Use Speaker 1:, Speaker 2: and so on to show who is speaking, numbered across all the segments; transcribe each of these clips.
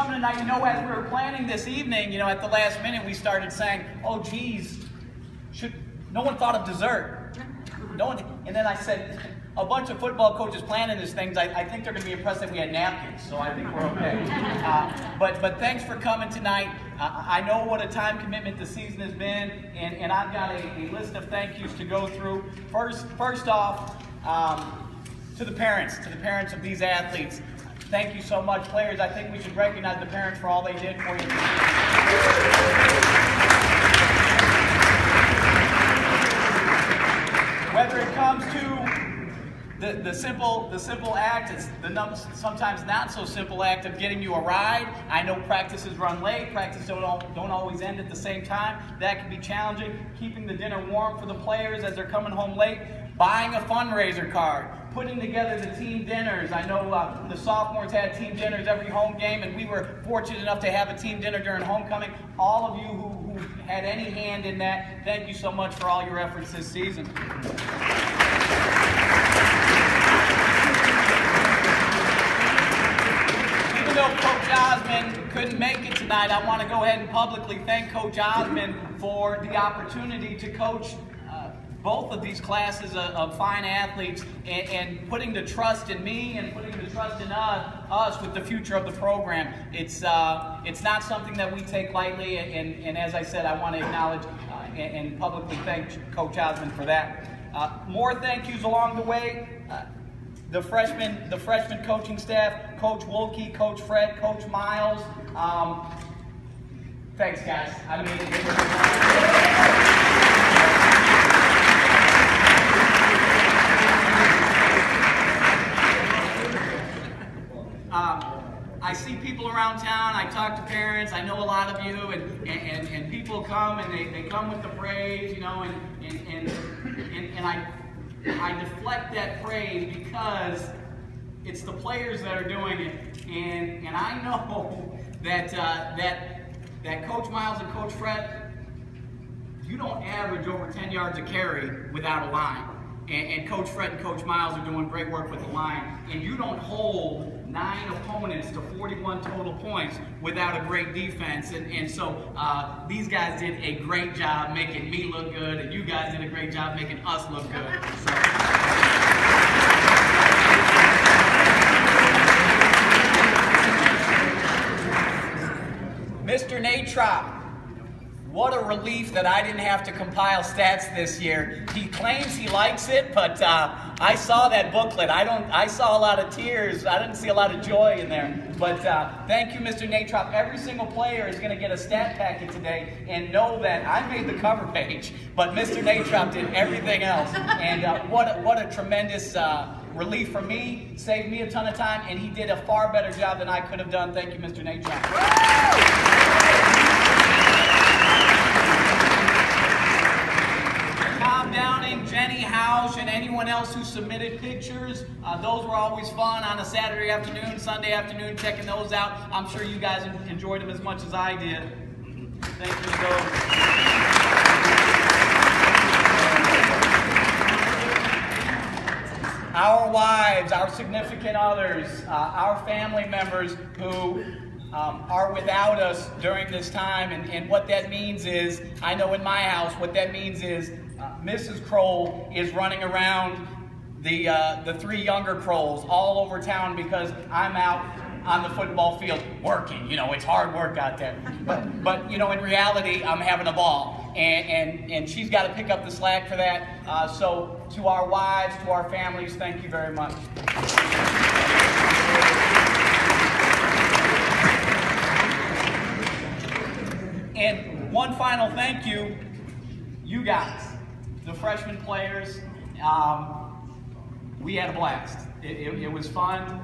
Speaker 1: coming tonight. You know, as we were planning this evening, you know, at the last minute, we started saying, oh, geez, no one thought of dessert. No one, and then I said, a bunch of football coaches planning these things, I think they're going to be impressed that we had napkins, so I think we're okay. But thanks for coming tonight. I know what a time commitment the season has been, and I've got a list of thank yous to go through. First off, to the parents of these athletes, thank you so much. Players, I think we should recognize the parents for all they did for you. Whether it comes to the simple act, it's the sometimes not so simple act of getting you a ride. I know practices run late, practices don't always end at the same time. That can be challenging. Keeping the dinner warm for the players as they're coming home late. Buying a fundraiser card. Putting together the team dinners. I know the sophomores had team dinners every home game, and we were fortunate enough to have a team dinner during homecoming. All of you who had any hand in that, thank you so much for all your efforts this season. Even though Coach Osmond couldn't make it tonight, I want to go ahead and publicly thank Coach Osmond for the opportunity to coach both of these classes of fine athletes and putting the trust in me and putting the trust in us with the future of the program. It's not something that we take lightly, and as I said, I want to acknowledge and publicly thank Coach Osmond for that. More thank yous along the way. The freshman coaching staff, Coach Wolke, Coach Fred, Coach Miles. Thanks, guys. I mean, it was I see people around town, I talk to parents, I know a lot of you, and people come and they come with the praise, you know, and I deflect that praise because it's the players that are doing it, and I know that Coach Miles and Coach Fred, you don't average over 10 yards a carry without a line. And Coach Fred and Coach Miles are doing great work with the line. And you don't hold 9 opponents to 41 total points without a great defense. And so these guys did a great job making me look good, and you guys did a great job making us look good. So. Mr. Natrop. What a relief that I didn't have to compile stats this year. He claims he likes it, but I saw that booklet. I saw a lot of tears. I didn't see a lot of joy in there. But thank you, Mr. Natrop. Every single player is going to get a stat packet today, and know that I made the cover page, but Mr. Natrop did everything else. And what a tremendous relief for me. Saved me a ton of time, and he did a far better job than I could have done. Thank you, Mr. Natrop. Downing, Jenny Housh, and anyone else who submitted pictures. Those were always fun on a Saturday afternoon, Sunday afternoon, checking those out. I'm sure you guys enjoyed them as much as I did. Thank you to those. Our wives, our significant others, our family members who are without us during this time, and what that means is, I know in my house, what that means is Mrs. Kroll is running around the 3 younger Krolls all over town because I'm out on the football field working. You know, it's hard work out there. But you know, in reality, I'm having a ball. And she's got to pick up the slack for that. So to our wives, to our families, thank you very much. And one final thank you, you guys, the freshman players. We had a blast. It was fun.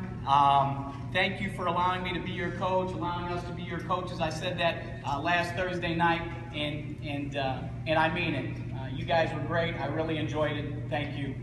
Speaker 1: Thank you for allowing me to be your coach, allowing us to be your coaches. I said that last Thursday night, and I mean it. You guys were great. I really enjoyed it. Thank you.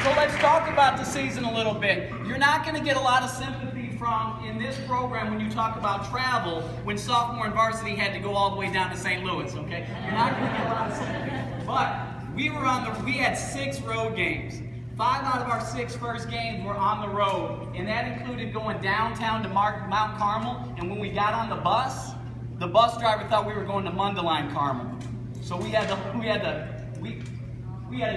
Speaker 1: So let's talk about the season a little bit. You're not going to get a lot of sympathy from in this program when you talk about travel when sophomore and varsity had to go all the way down to St. Louis, okay? You're not going to get a lot of sympathy. But we had 6 road games. 5 out of our 6 first games were on the road, and that included going downtown to Mount Carmel, and when we got on the bus driver thought we were going to Mundelein Carmel. So we had to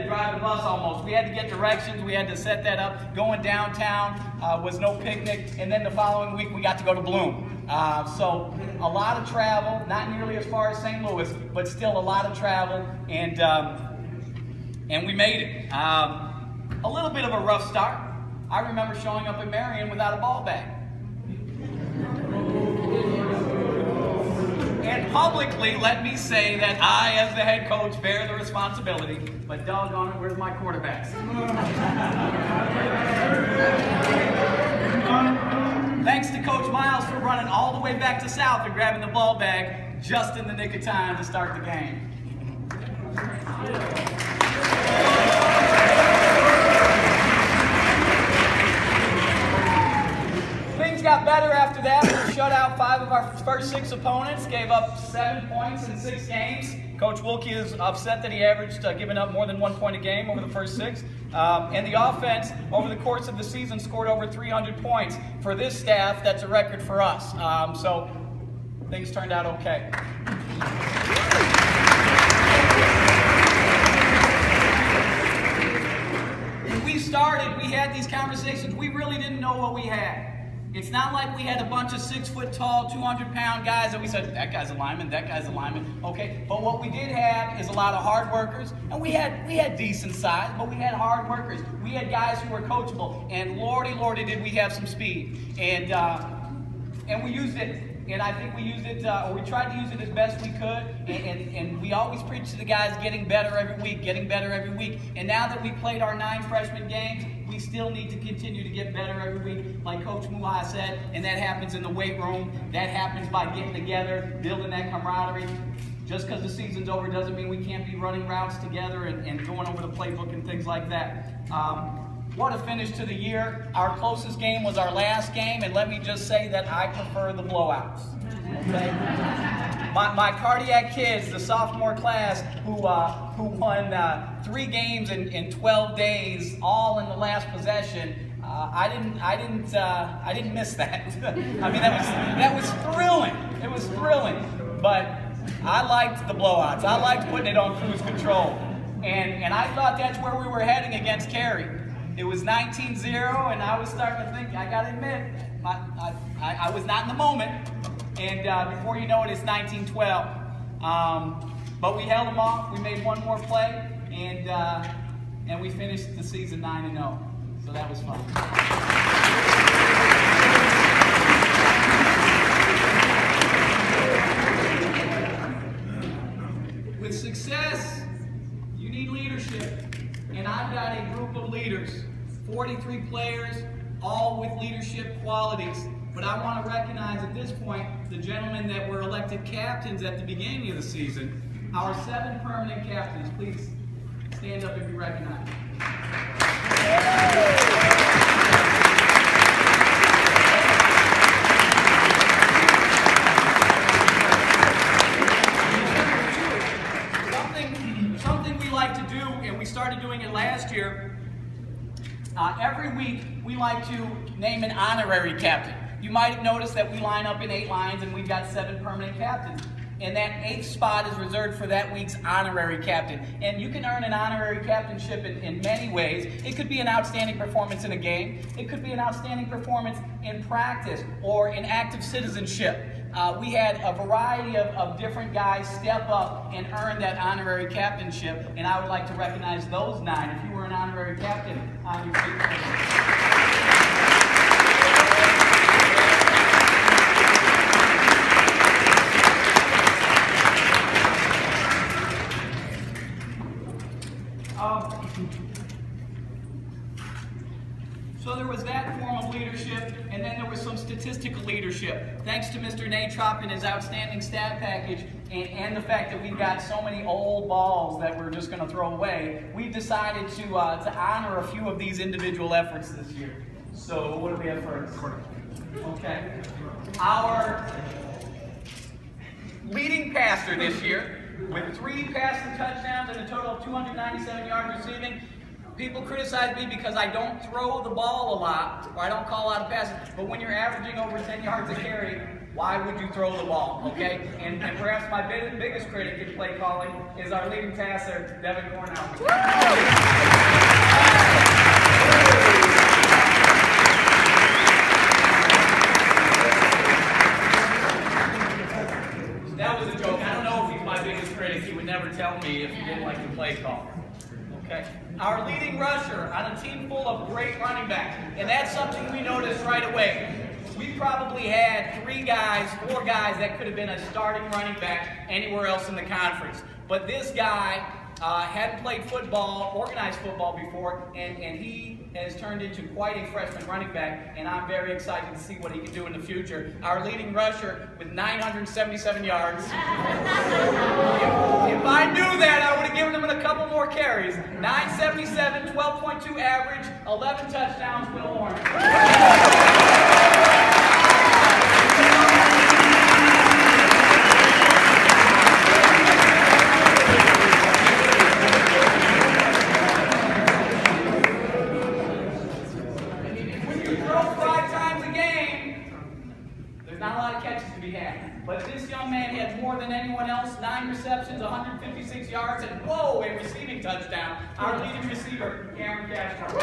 Speaker 1: drive the bus almost. We had to get directions, we had to set that up. Going downtown was no picnic, and then the following week we got to go to Bloom. So a lot of travel, not nearly as far as St. Louis, but still a lot of travel, and we made it. A little bit of a rough start. I remember showing up in Marion without a ball bag. And publicly, let me say that I, as the head coach, bear the responsibility, but doggone it, where's my quarterbacks? Thanks to Coach Miles for running all the way back to South and grabbing the ball bag just in the nick of time to start the game. Things got better after that. We shut out 5 of our first 6 opponents, gave up 7 points in 6 games. Coach Wilkie is upset that he averaged giving up more than 1 point a game over the first 6. And the offense, over the course of the season, scored over 300 points. For this staff, that's a record for us. So things turned out okay. When we started, we had these conversations. We really didn't know what we had. It's not like we had a bunch of 6-foot-tall, 200-pound guys that we said, that guy's a lineman, that guy's a lineman, okay? But what we did have is a lot of hard workers, and we had decent size, but we had hard workers. We had guys who were coachable, and lordy, did we have some speed. And we used it, and I think we used it, or we tried to use it as best we could, and we always preached to the guys getting better every week. And now that we played our 9 freshman games, we still need to continue to get better every week, like Coach Muha said, and that happens in the weight room. That happens by getting together, building that camaraderie. Just because the season's over doesn't mean we can't be running routes together and going over the playbook and things like that. What a finish to the year. Our closest game was our last game, and let me just say that I prefer the blowouts. Okay? My cardiac kids, the sophomore class, who won 3 games in 12 days, all in the last possession, I didn't miss that. I mean, that was thrilling. It was thrilling. But I liked the blowouts. I liked putting it on cruise control, and I thought that's where we were heading against Cary. It was 19-0, and I was starting to think, I gotta admit, I was not in the moment. And before you know it, it's 19-12. But we held them off. We made one more play, and we finished the season 9-0. So that was fun. With success, you need leadership. And I've got a group of leaders, 43 players, all with leadership qualities. But I want to recognize at this point the gentlemen that were elected captains at the beginning of the season. Our 7 permanent captains. Please stand up if you recognize. Something we like to do, and we started doing it last year. Every week, we like to name an honorary captain. You might have noticed that we line up in 8 lines, and we've got 7 permanent captains. And that 8th spot is reserved for that week's honorary captain. And you can earn an honorary captainship in many ways. It could be an outstanding performance in a game. It could be an outstanding performance in practice or in active citizenship. We had a variety of different guys step up and earn that honorary captainship, and I would like to recognize those 9. If you were an honorary captain on your feet. So there was that form of leadership, and then there was some statistical leadership. Thanks to Mr. Natrop and his outstanding stat package, and the fact that we've got so many old balls that we're just going to throw away, we decided to honor a few of these individual efforts this year. So what do we have first? Okay. Our leading passer this year, with 3 passing touchdowns and a total of 297 yards receiving, People criticize me because I don't throw the ball a lot, or I don't call out a pass. But when you're averaging over 10 yards a carry, why would you throw the ball, okay? And perhaps my biggest critic in play calling is our leading passer, Devin Cornell. That was a joke. I don't know if he's my biggest critic. He would never tell me if he didn't like the play call. Okay. Our leading rusher on a team full of great running backs. And that's something we noticed right away. We probably had 4 guys that could have been a starting running back anywhere else in the conference. But this guy hadn't played football, organized football before, and he has turned into quite a freshman running back, and I'm very excited to see what he can do in the future. Our leading rusher with 977 yards. If I knew that, I would have given him a couple more carries. 977, 12.2 average, 11 touchdowns, Will Horn. Not a lot of catches to be had. But this young man had more than anyone else, 9 receptions, 156 yards, and whoa, a receiving touchdown. Our leading receiver, Cameron Cashmore.